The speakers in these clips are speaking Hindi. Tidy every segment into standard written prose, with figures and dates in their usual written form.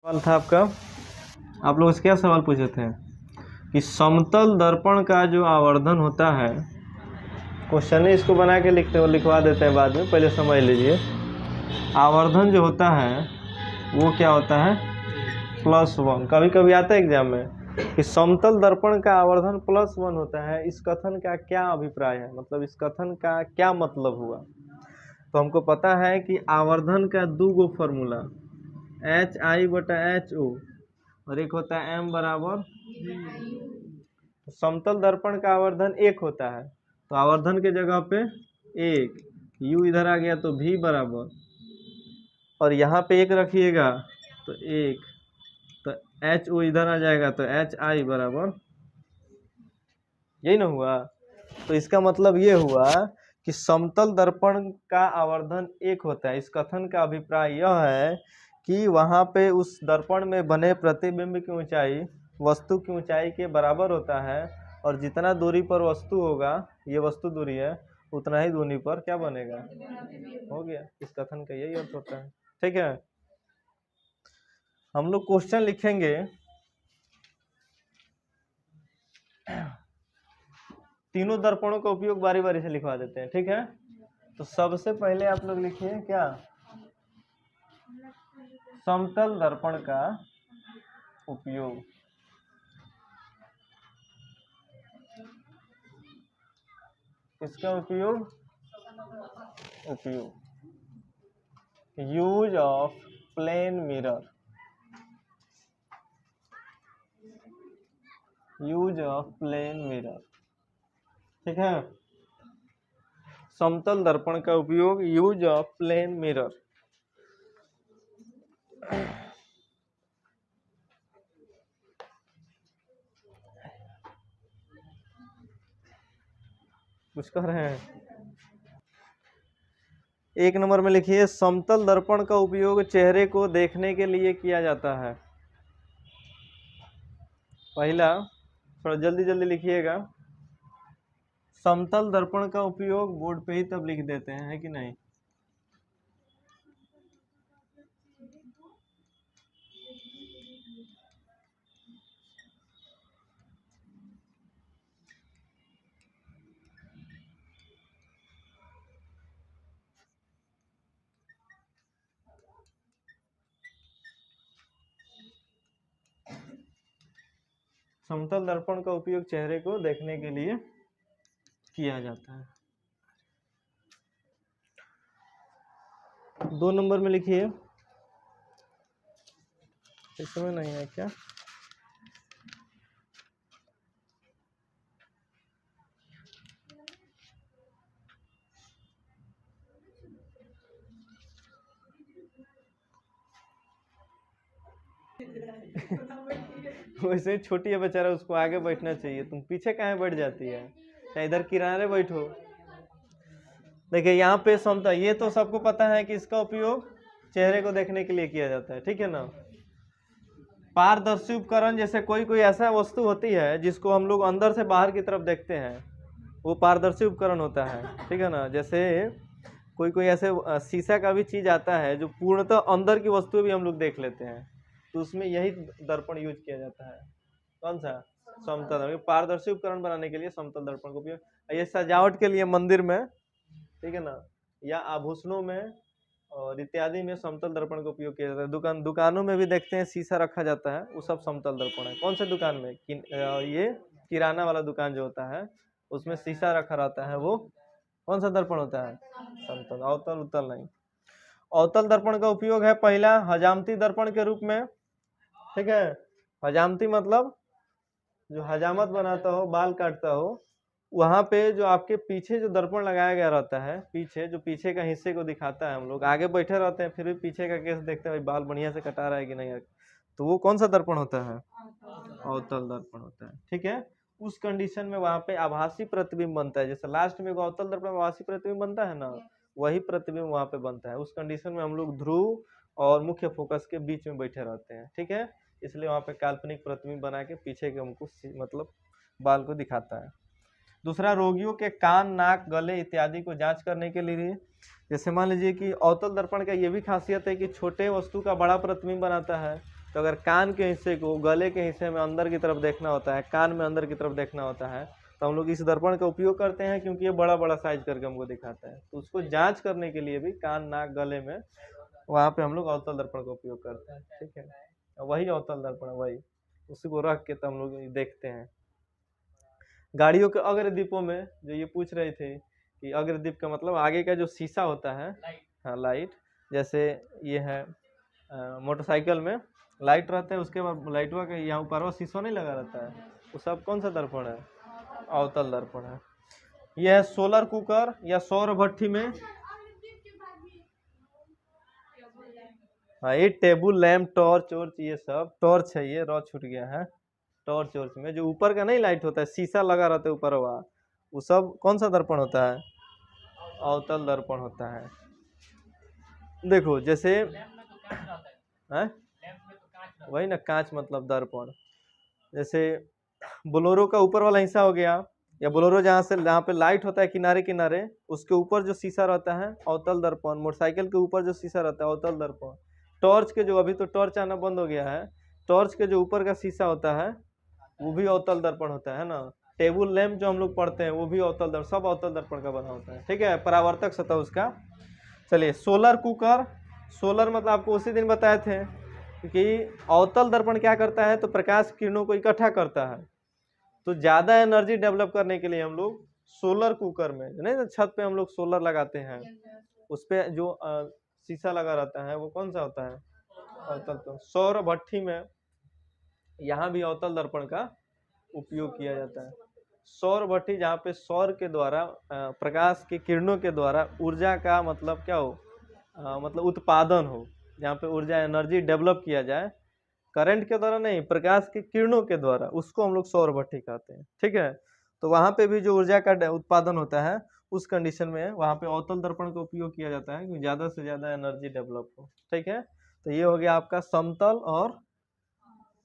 सवाल था आपका, आप लोग से क्या सवाल पूछे थे कि समतल दर्पण का जो आवर्धन होता है, क्वेश्चन ही इसको बना के लिखवा देते हैं बाद में, पहले समझ लीजिए। आवर्धन जो होता है वो क्या होता है, +1। कभी कभी आता है एग्जाम में कि समतल दर्पण का आवर्धन +1 होता है, इस कथन का क्या अभिप्राय है, मतलब इस कथन का क्या मतलब हुआ। तो हमको पता है कि आवर्धन का 2 गो फॉर्मूला HI/HO और एक होता है M बराबर। समतल दर्पण का आवर्धन 1 होता है, तो आवर्धन के जगह पे 1, U इधर आ गया तो V बराबर, और यहाँ पे 1 रखिएगा तो 1, तो HO इधर आ जाएगा तो HI बराबर, यही ना हुआ। तो इसका मतलब ये हुआ कि समतल दर्पण का आवर्धन 1 होता है। इस कथन का अभिप्राय यह है कि वहाँ पे उस दर्पण में बने प्रतिबिंब की ऊंचाई वस्तु की ऊंचाई के बराबर होता है, और जितना दूरी पर वस्तु होगा, ये वस्तु दूरी है, उतना ही दूरी पर क्या बनेगा, हो गया। इस कथन का यही अर्थ होता है, ठीक है। हम लोग क्वेश्चन लिखेंगे, तीनों दर्पणों का उपयोग बारी बारी से लिखवा देते हैं, ठीक है। तो सबसे पहले आप लोग लिखिए क्या, समतल दर्पण का उपयोग। इसका उपयोग use of plane mirror, use of plane mirror, ठीक है। समतल दर्पण का उपयोग, यूज ऑफ प्लेन मिरर। कुछ कह रहे हैं। 1 नंबर में लिखिए, समतल दर्पण का उपयोग चेहरे को देखने के लिए किया जाता है। पहला, थोड़ा जल्दी जल्दी लिखिएगा। समतल दर्पण का उपयोग बोर्ड पे ही तब लिख देते हैं, है कि नहीं। समतल दर्पण का उपयोग चेहरे को देखने के लिए किया जाता है। 2 नंबर में लिखिए, इस समय नहीं है क्या, वैसे छोटी है बेचारा, उसको आगे बैठना चाहिए, तुम पीछे कहाँ बैठ जाती है, चाहे इधर किनारे बैठो। देखिए यहाँ पे समतल, ये तो सबको पता है कि इसका उपयोग चेहरे को देखने के लिए किया जाता है, ठीक है ना। पारदर्शी उपकरण, जैसे कोई कोई ऐसा वस्तु होती है जिसको हम लोग अंदर से बाहर की तरफ देखते हैं, वो पारदर्शी उपकरण होता है, ठीक है ना। जैसे कोई कोई ऐसे शीशा का भी चीज आता है जो पूर्णतः अंदर की वस्तु भी हम लोग देख लेते हैं, तो उसमें यही दर्पण यूज किया जाता है। कौन सा, समतल दर्पण। पारदर्शी उपकरण बनाने के लिए समतल दर्पण का उपयोग, ये सजावट के लिए मंदिर में, ठीक है ना, या आभूषणों में और इत्यादि में समतल दर्पण का उपयोग किया जाता है। दुकानों में भी देखते हैं शीशा रखा जाता है, वो सब समतल दर्पण है। कौन से दुकान में, ये किराना वाला दुकान जो होता है उसमें शीशा रखा रहता है, वो कौन सा दर्पण होता है, समतल। अवतल उत्तल नहीं। अवतल दर्पण का उपयोग है पहला, हजामती दर्पण के रूप में, ठीक है। हजामती मतलब जो हजामत बनाता हो, बाल काटता हो, वहां पे जो आपके पीछे जो दर्पण लगाया गया रहता है, पीछे जो पीछे का हिस्से को दिखाता है, हम लोग आगे बैठे रहते हैं फिर भी पीछे का केस देखते हैं, भाई बाल बढ़िया से कटा रहा है कि नहीं, तो वो कौन सा दर्पण होता है, अवतल दर्पण होता है, ठीक है। उस कंडीशन में वहां पे आभासी प्रतिबिंब बनता है, जैसे लास्ट में अवतल दर्पण में आभासी प्रतिबिंब बनता है ना, वही प्रतिबिंब वहां पे बनता है। उस कंडीशन में हम लोग ध्रुव और मुख्य फोकस के बीच में बैठे रहते हैं, ठीक है, इसलिए वहां पे काल्पनिक प्रतिबिंब बना के पीछे के हमको मतलब बाल को दिखाता है। दूसरा, रोगियों के कान, नाक, गले इत्यादि को जांच करने के लिए, जैसे मान लीजिए कि अवतल दर्पण का ये भी खासियत है कि छोटे वस्तु का बड़ा प्रतिबिंब बनाता है, तो अगर कान के हिस्से को गले के हिस्से में अंदर की तरफ देखना होता है, कान में अंदर की तरफ देखना होता है, तो हम लोग इस दर्पण का उपयोग करते हैं, क्योंकि ये बड़ा बड़ा साइज करके हमको दिखाता है। तो उसको जांच करने के लिए भी कान, नाक, गले में वहाँ पे हम लोग अवतल दर्पण का उपयोग करते हैं। ठीक है, वही अवतल दर्पण, वही उसी को रख के तो हम लोग देखते हैं। गाड़ियों के अग्रदीपों में जो ये पूछ रहे थे कि अग्रदीप का मतलब आगे का जो शीशा होता है, हाँ लाइट, जैसे ये है मोटरसाइकिल में लाइट रहता है, उसके बाद लाइटवा का यहाँ ऊपर शीशा नहीं लगा रहता है, वो सब कौन सा दर्पण है? अवतल दर्पण है। यह है सोलर कुकर या सौर भट्ठी में, हाँ ये टेबल लैम्प, टॉर्च वॉर्च, ये सब टॉर्च है, ये रॉ छूट गया है। टॉर्च वॉर्च में जो ऊपर का नहीं लाइट होता है, शीशा लगा रहता है ऊपर हुआ, वो सब कौन सा दर्पण होता है? अवतल दर्पण होता है। देखो जैसे है, वही ना कांच मतलब दर्पण। जैसे बोलोरो का ऊपर वाला हिस्सा हो गया, या बोलोरो जहाँ पे लाइट होता है किनारे किनारे, उसके ऊपर जो शीशा रहता है अवतल दर्पण। मोटरसाइकिल के ऊपर जो शीशा रहता है अवतल दर्पण। टॉर्च के जो, अभी तो टॉर्च आना बंद हो गया है, टॉर्च के जो ऊपर का शीशा होता है वो भी अवतल दर्पण होता है ना। टेबल लैम्प जो हम लोग पढ़ते हैं वो भी अवतल दर्पण, सब अवतल दर्पण का बना होता है। ठीक है, परावर्तक सतह उसका। चलिए सोलर कुकर, सोलर मतलब आपको उसी दिन बताए थे कि अवतल दर्पण क्या करता है, तो प्रकाश किरणों को इकट्ठा करता है। तो ज़्यादा एनर्जी डेवलप करने के लिए हम लोग सोलर कुकर में, नहीं छत पे हम लोग सोलर लगाते हैं, उस पे जो शीशा लगा रहता है वो कौन सा होता है? अवतल। तो सौर भट्ठी में यहाँ भी अवतल दर्पण का उपयोग किया जाता है। सौर भट्ठी जहाँ पे सौर के द्वारा प्रकाश के किरणों के द्वारा ऊर्जा का मतलब क्या हो, मतलब उत्पादन हो, जहाँ पे ऊर्जा एनर्जी डेवलप किया जाए, करंट के द्वारा नहीं, प्रकाश के किरणों के द्वारा, उसको हम लोग सौर भट्ठी कहते हैं। ठीक है, तो वहाँ पे भी जो ऊर्जा का उत्पादन होता है, उस कंडीशन में वहाँ पे अवतल दर्पण का उपयोग किया जाता है कि ज़्यादा से ज़्यादा एनर्जी डेवलप हो। ठीक है, तो ये हो गया आपका समतल और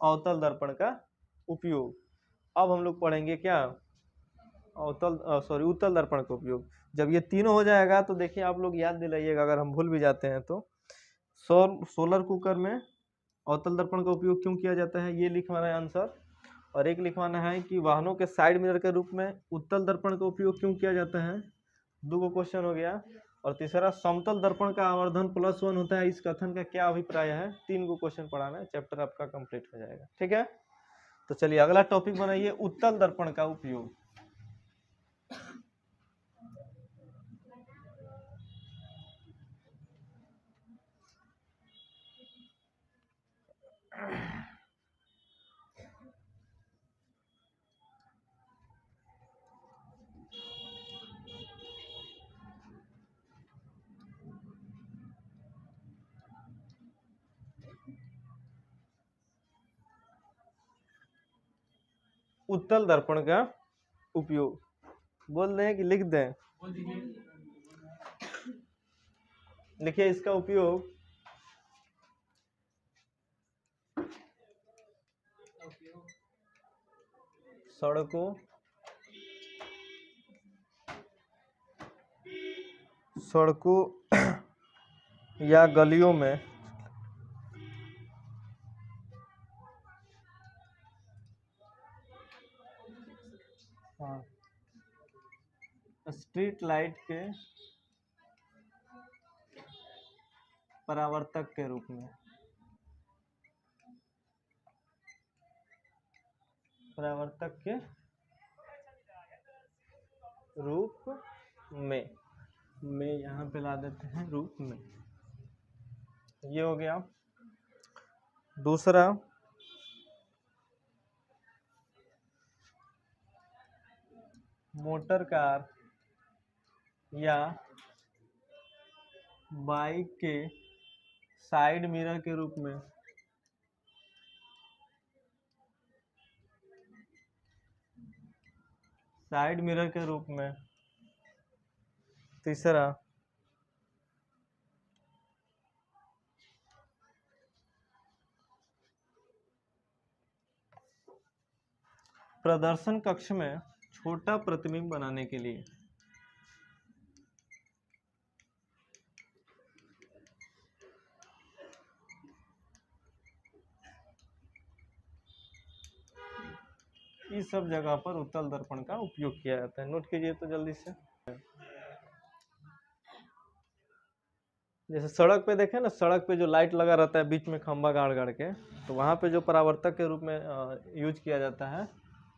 अवतल दर्पण का उपयोग। अब हम लोग पढ़ेंगे क्या? उत्तल दर्पण का उपयोग। जब ये तीनों हो जाएगा तो देखिए आप लोग याद दिलाइएगा, अगर हम भूल भी जाते हैं तो। सोलर कुकर में अवतल दर्पण का उपयोग क्यों किया जाता है, ये लिखवाना है आंसर। और एक लिखवाना है कि वाहनों के साइड मिरर के रूप में उत्तल दर्पण का उपयोग क्यों किया जाता है। 2 क्वेश्चन हो गया। और तीसरा, समतल दर्पण का आवर्धन +1 होता है, इस कथन का क्या अभिप्राय है। 3 क्वेश्चन पढ़ाना है, चैप्टर आपका कंप्लीट हो जाएगा। ठीक है, तो चलिए अगला टॉपिक बनाइए, उत्तल दर्पण का उपयोग। उत्तल दर्पण का उपयोग बोल दें कि लिख दें? लिखिए, इसका उपयोग सड़कों या गलियों में स्ट्रीट लाइट के परावर्तक के रूप में, परावर्तक के रूप में यहाँ पे ला देते हैं रूप में। ये हो गया। दूसरा, मोटर कार या बाइक के साइड मिरर के रूप में, साइड मिरर के रूप में। तीसरा, प्रदर्शन कक्ष में छोटा प्रतिबिंब बनाने के लिए। इस सब जगह पर उत्तल दर्पण का उपयोग किया जाता है। नोट कीजिए तो जल्दी से। जैसे सड़क पे देखें ना, सड़क पे जो लाइट लगा रहता है बीच में खंभा गाड़ के, तो वहाँ पे जो परावर्तक के रूप में यूज किया जाता है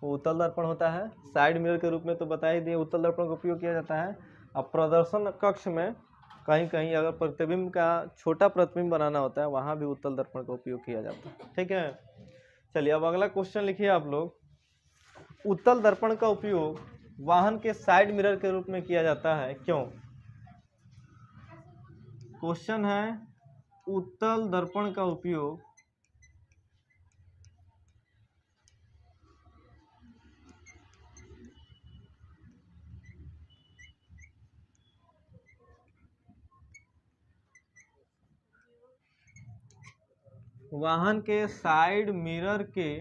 वो उत्तल दर्पण होता है। साइड मिरर के रूप में तो बता ही दिए उत्तल दर्पण का उपयोग किया जाता है। अब प्रदर्शन कक्ष में कहीं कहीं अगर प्रतिबिंब का छोटा प्रतिबिंब बनाना होता है वहाँ भी उत्तल दर्पण का उपयोग किया जाता है। ठीक है, चलिए अब अगला क्वेश्चन लिखिए आप लोग। उत्तल दर्पण का उपयोग वाहन के साइड मिरर के रूप में किया जाता है, क्यों? क्वेश्चन है, उत्तल दर्पण का उपयोग वाहन के साइड मिरर के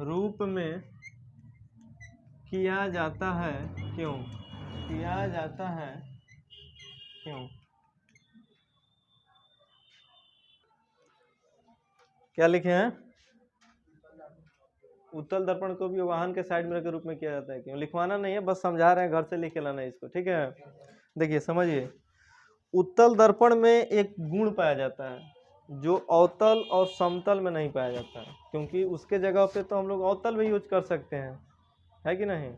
रूप में किया जाता है, क्यों? किया जाता है क्यों? क्या लिखे हैं? उत्तल दर्पण को भी वाहन के साइड मिरर के रूप में किया जाता है, क्यों? लिखवाना नहीं है, बस समझा रहे हैं, घर से लिख के लाना है इसको। ठीक है, देखिए समझिए। उत्तल दर्पण में एक गुण पाया जाता है जो अवतल और समतल में नहीं पाया जाता है, क्योंकि उसके जगह पे तो हम लोग अवतल भी यूज कर सकते हैं, है कि नहीं?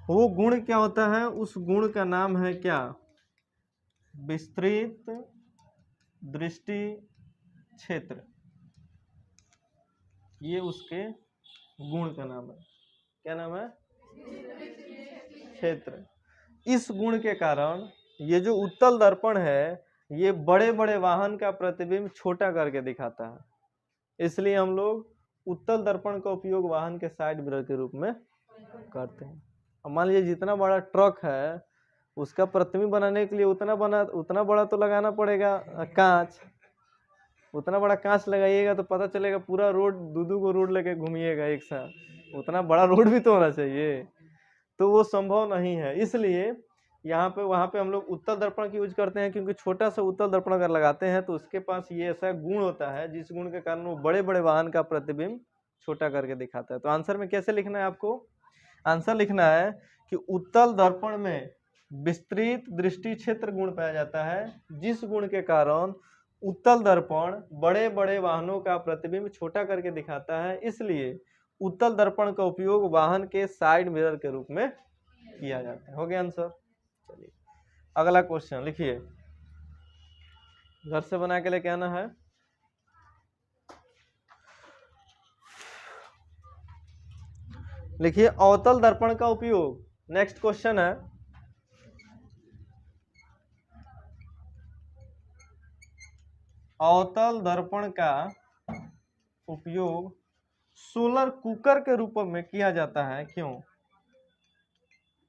वो गुण क्या होता है? उस गुण का नाम है क्या? विस्तृत दृष्टि क्षेत्र। ये उसके गुण का नाम है। क्या नाम है? क्षेत्र। इस गुण के कारण ये जो उत्तल दर्पण है ये बड़े बड़े वाहन का प्रतिबिंब छोटा करके दिखाता है, इसलिए हम लोग उत्तल दर्पण का उपयोग वाहन के साइड मिरर के रूप में करते हैं। अब मान लीजिए जितना बड़ा ट्रक है उसका प्रतिबिंब बनाने के लिए उतना बड़ा तो लगाना पड़ेगा कांच। उतना बड़ा कांच लगाइएगा तो पता चलेगा पूरा रोड दो को रोड लेके घूमिएगा एक साथ, उतना बड़ा रोड भी तो होना चाहिए, तो वो संभव नहीं है। इसलिए यहाँ पे वहाँ पे हम लोग उत्तल दर्पण की यूज करते हैं, क्योंकि छोटा सा उत्तल दर्पण अगर लगाते हैं तो उसके पास ये ऐसा गुण होता है जिस गुण के कारण वो बड़े बड़े वाहन का प्रतिबिंब छोटा करके दिखाता है। तो आंसर में कैसे लिखना है आपको? आंसर लिखना है कि उत्तल दर्पण में विस्तृत दृष्टि क्षेत्र गुण पाया जाता है, जिस गुण के कारण उत्तल दर्पण बड़े बड़े वाहनों का प्रतिबिंब छोटा करके दिखाता है, इसलिए उत्तल दर्पण का उपयोग वाहन के साइड मिरर के रूप में किया जाता है। हो गया आंसर। चलिए अगला क्वेश्चन लिखिए, घर से बना के लेके आना है। लिखिए अवतल दर्पण का उपयोग, नेक्स्ट क्वेश्चन है, अवतल दर्पण का उपयोग सोलर कुकर के रूप में किया जाता है, क्यों?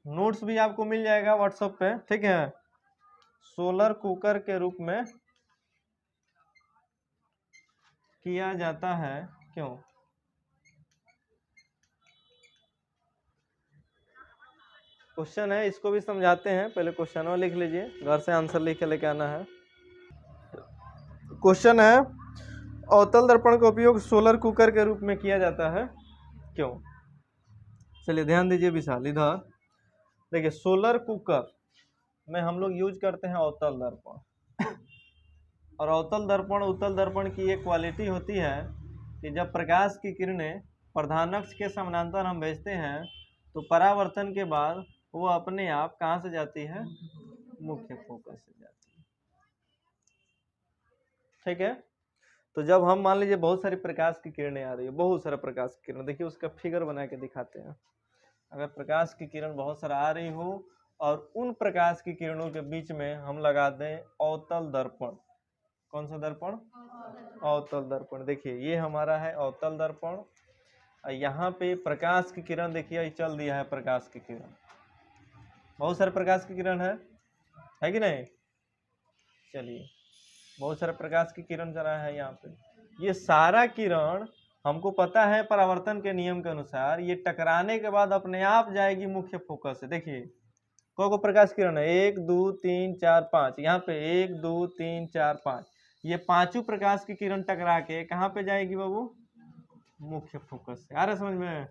नोट्स भी आपको मिल जाएगा व्हाट्सएप पे, ठीक है। सोलर कुकर के रूप में किया जाता है, क्यों? क्वेश्चन है, इसको भी समझाते हैं। पहले क्वेश्चन लिख लीजिए, घर से आंसर लिख के लेके आना है। क्वेश्चन है, अवतल दर्पण का उपयोग सोलर कुकर के रूप में किया जाता है, क्यों? चलिए ध्यान दीजिए विशाल, इधर देखिए। सोलर कुकर में हम लोग यूज करते हैं अवतल दर्पण, और अवतल दर्पण उत्तल दर्पण की एक क्वालिटी होती है कि जब प्रकाश की किरणें प्रधान अक्ष के समानांतर हम भेजते हैं तो परावर्तन के बाद वो अपने आप कहाँ से जाती है? मुख्य फोकस से जाती है। ठीक है, तो जब हम मान लीजिए बहुत सारी प्रकाश की किरणें आ रही है, बहुत सारा प्रकाश की किरण, देखिए उसका फिगर बना के दिखाते हैं। अगर प्रकाश की किरण बहुत सारा आ रही हो और उन प्रकाश की किरणों के बीच में हम लगा दें अवतल दर्पण। कौन सा दर्पण? अवतल दर्पण। देखिए ये हमारा है अवतल दर्पण, यहाँ पे प्रकाश की किरण देखिए चल दिया है, प्रकाश की किरण, बहुत सारे प्रकाश की किरण है कि नहीं? चलिए बहुत सारे प्रकाश की किरण चला है यहाँ पे। ये सारा किरण हमको पता है परावर्तन के नियम के अनुसार ये टकराने के बाद अपने आप जाएगी मुख्य फोकस से। देखिए को प्रकाश किरण है, 1 2 3 4 5, यहाँ पे 1 2 3 4 5, ये पांचों प्रकाश की किरण टकरा के कहाँ पे जाएगी बाबू? मुख्य फोकस से। आ रहा समझ में?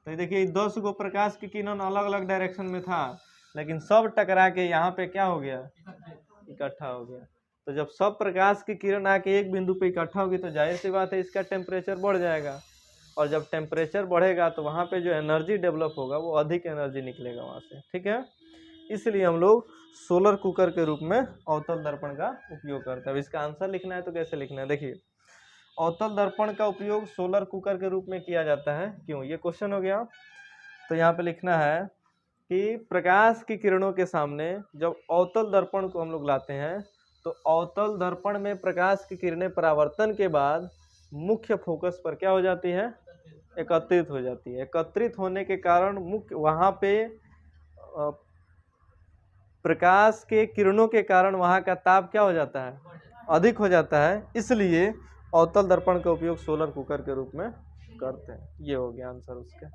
तो देखिए 10 गो प्रकाश की किरण अलग अलग डायरेक्शन में था, लेकिन सब टकरा के यहाँ पे क्या हो गया, इकट्ठा हो गया। तो जब सब प्रकाश की किरण आके एक बिंदु पे इकट्ठा होगी तो जाहिर सी बात है इसका टेम्परेचर बढ़ जाएगा, और जब टेम्परेचर बढ़ेगा तो वहाँ पे जो एनर्जी डेवलप होगा वो अधिक एनर्जी निकलेगा वहाँ से, ठीक है। इसलिए हम लोग सोलर कुकर के रूप में अवतल दर्पण का उपयोग करते हैं। अब इसका आंसर लिखना है तो कैसे लिखना है, देखिए अवतल दर्पण का उपयोग सोलर कुकर के रूप में किया जाता है, क्यों, ये क्वेश्चन हो गया। तो यहाँ पे लिखना है कि प्रकाश की किरणों के सामने जब अवतल दर्पण को हम लोग लाते हैं तो अवतल दर्पण में प्रकाश की किरणें परावर्तन के बाद मुख्य फोकस पर क्या हो जाती है, एकत्रित हो जाती है। एकत्रित होने के कारण मुख्य वहाँ पे प्रकाश के किरणों के कारण वहाँ का ताप क्या हो जाता है, अधिक हो जाता है, इसलिए अवतल दर्पण का उपयोग सोलर कुकर के रूप में करते हैं। ये हो गया आंसर उसका।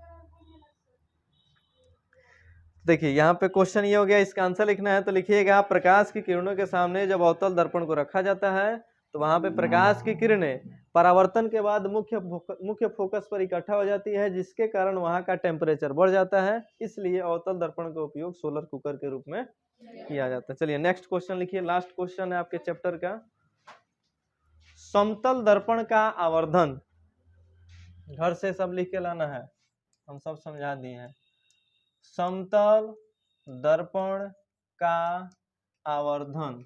देखिए यहाँ पे क्वेश्चन ये हो गया, इसका आंसर लिखना है तो लिखिएगा प्रकाश की किरणों के सामने जब अवतल दर्पण को रखा जाता है तो वहाँ पे प्रकाश की किरणें परावर्तन के बाद मुख्य फोकस पर इकट्ठा हो जाती है, जिसके कारण वहाँ का टेम्परेचर बढ़ जाता है, इसलिए अवतल दर्पण का उपयोग सोलर कुकर के रूप में किया जाता है। चलिए नेक्स्ट क्वेश्चन लिखिए, लास्ट क्वेश्चन है आपके चैप्टर का। समतल दर्पण का आवर्धन, घर से सब लिख के लाना है, हम सब समझा दिए हैं। समतल दर्पण का आवर्धन,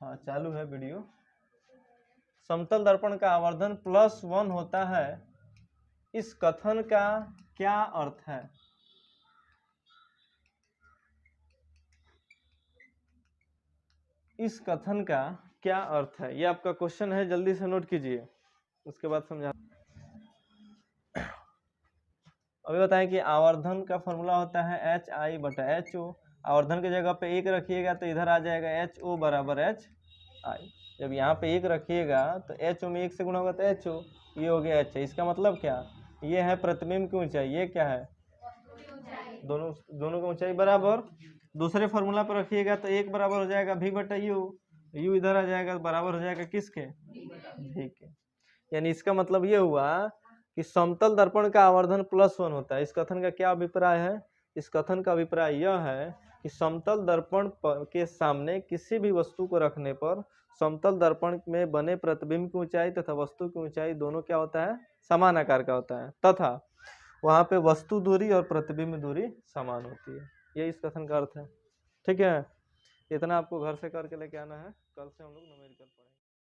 हाँ चालू है वीडियो। समतल दर्पण का आवर्धन +1 होता है, इस कथन का क्या अर्थ है? इस कथन का क्या अर्थ है, ये आपका क्वेश्चन है, जल्दी से नोट कीजिए, उसके बाद समझा। अभी बताएं कि आवर्धन का फॉर्मूला होता है HI/HO। आवर्धन की जगह पे 1 रखिएगा तो इधर आ जाएगा HO बराबर HI। जब यहाँ पे 1 रखिएगा तो HO में 1 से गुणा होगा तो HO, ये हो गया HI। इसका मतलब क्या, ये है प्रतिबिंब की ऊंचाई, ये क्या है, दोनों की ऊंचाई बराबर। दूसरे फॉर्मूला पर रखिएगा तो 1 बराबर हो जाएगा V/U, U इधर आ जाएगा बराबर हो जाएगा किसके, V के। यानी इसका मतलब ये हुआ कि समतल दर्पण का आवर्धन +1 होता है। इस कथन का क्या अभिप्राय है, इस कथन का अभिप्राय यह है कि समतल दर्पण के सामने किसी भी वस्तु को रखने पर समतल दर्पण में बने प्रतिबिंब की ऊंचाई तथा वस्तु की ऊंचाई दोनों क्या होता है, समान आकार का होता है, तथा वहां पे वस्तु दूरी और प्रतिबिंब दूरी समान होती है। ये इस कथन का अर्थ है, ठीक है। इतना आपको घर से करके लेके आना है, कल से हम लोग न्यूमेरिकल पढ़ेंगे।